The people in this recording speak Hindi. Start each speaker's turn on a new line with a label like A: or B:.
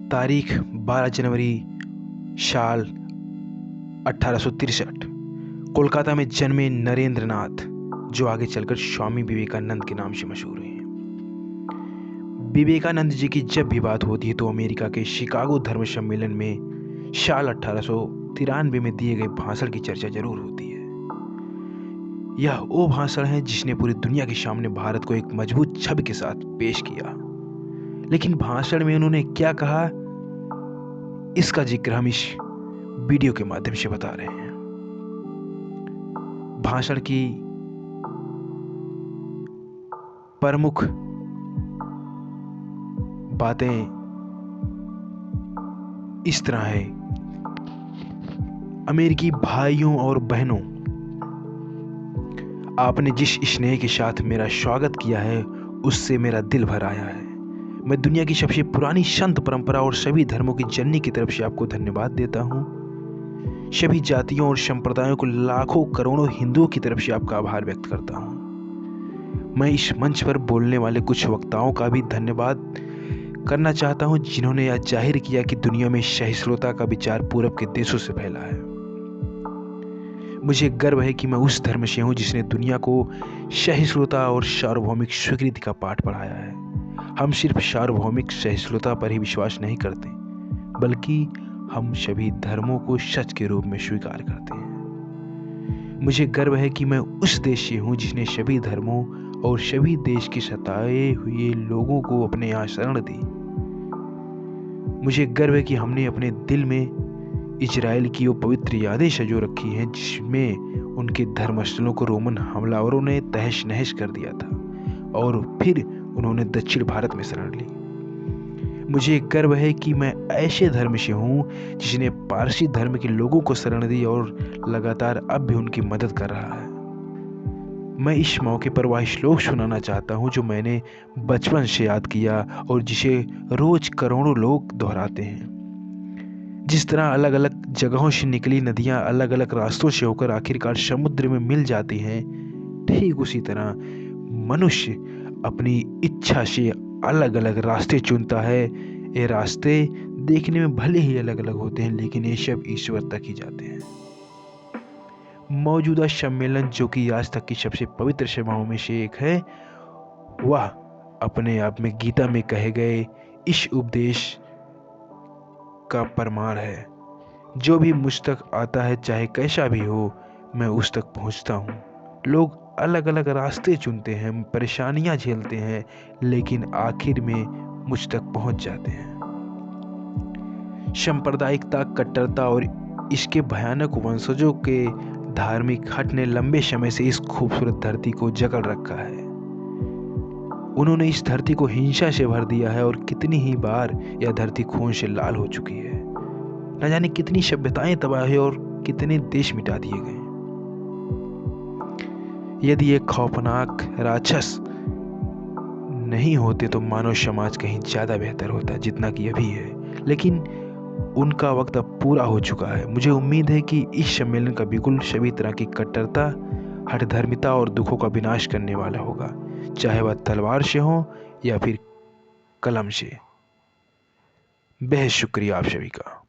A: तारीख 12 जनवरी साल 1863। कोलकाता में जन्मे नरेंद्र नाथ, जो आगे चलकर स्वामी विवेकानंद के नाम से मशहूर हुए हैं। विवेकानंद जी की जब भी बात होती है तो अमेरिका के शिकागो धर्म सम्मेलन में साल 1893 में दिए गए भाषण की चर्चा जरूर होती है। यह वो भाषण है जिसने पूरी दुनिया के सामने भारत को एक मजबूत छवि के साथ पेश किया। लेकिन भाषण में उन्होंने क्या कहा, इसका जिक्र हम इस वीडियो के माध्यम से बता रहे हैं। भाषण की प्रमुख बातें इस तरह है। अमेरिकी भाइयों और बहनों, आपने जिस स्नेह के साथ मेरा स्वागत किया है उससे मेरा दिल भर आया है। मैं दुनिया की सबसे पुरानी संत परंपरा और सभी धर्मों की जननी की तरफ से आपको धन्यवाद देता हूँ। सभी जातियों और संप्रदायों को लाखों करोड़ों हिंदुओं की तरफ से आपका आभार व्यक्त करता हूँ। मैं इस मंच पर बोलने वाले कुछ वक्ताओं का भी धन्यवाद करना चाहता हूँ जिन्होंने यह जाहिर किया कि दुनिया में सहिष्णुता का विचार पूरब के देशों से फैला है। मुझे गर्व है कि मैं उस धर्म से हूँ जिसने दुनिया को सहिष्णुता और सार्वभौमिक स्वीकृति का पाठ पढ़ाया है। हम सिर्फ सार्वभौमिक सहिष्णुता पर ही विश्वास नहीं करते, बल्कि हम सभी धर्मों को सच के रूप में स्वीकार करते हैं। मुझे गर्व है कि मैं उस देश से हूँ जिसने सभी धर्मों और सभी देश के सताए हुए लोगों को अपने यहाँ शरण दी। मुझे गर्व है कि हमने अपने दिल में इजराइल की वो पवित्र यादें संजो रखी हैं जिसमें उनके धर्मस्थलों को रोमन हमलावरों ने तहस नहस कर दिया था और फिर उन्होंने दक्षिण भारत में शरण ली। मुझे गर्व है कि मैं ऐसे धर्म से हूँ जिसने पारसी धर्म के लोगों को शरण दी और लगातार अब भी उनकी मदद कर रहा है। मैं इस मौके पर वह श्लोक सुनाना चाहता हूँ जो मैंने बचपन से याद किया और जिसे रोज करोड़ों लोग दोहराते हैं। जिस तरह अलग अलग जगहों से निकली नदियाँ अलग अलग रास्तों से होकर आखिरकार समुद्र में मिल जाती हैं, ठीक उसी तरह मनुष्य अपनी इच्छा से अलग अलग रास्ते चुनता है। ये रास्ते देखने में भले ही अलग अलग होते हैं, लेकिन ये सब ईश्वर तक ही जाते हैं। मौजूदा सम्मेलन, जो कि आज तक की सबसे पवित्र सभाओं में से एक है, वह अपने आप में गीता में कहे गए इस उपदेश का प्रमाण है। जो भी मुझ तक आता है, चाहे कैसा भी हो, मैं उस तक पहुंचता हूँ। लोग अलग अलग रास्ते चुनते हैं, परेशानियां झेलते हैं, लेकिन आखिर में मुझ तक पहुंच जाते हैं। सांप्रदायिकता, कट्टरता और इसके भयानक वंशजों के धार्मिक हट ने लंबे समय से इस खूबसूरत धरती को जकड़ रखा है। उन्होंने इस धरती को हिंसा से भर दिया है और कितनी ही बार यह धरती खून से लाल हो चुकी है। न जाने कितनी सभ्यताएं तबाह हुई और कितने देश मिटा दिए गए। यदि एक खौफनाक राक्षस नहीं होते तो मानव समाज कहीं ज्यादा बेहतर होता जितना कि अभी है, लेकिन उनका वक्त अब पूरा हो चुका है। मुझे उम्मीद है कि इस सम्मेलन का बिल्कुल सभी तरह की कट्टरता, हठधर्मिता और दुखों का विनाश करने वाला होगा, चाहे वह तलवार से हो या फिर कलम से। बेहद शुक्रिया आप सभी का।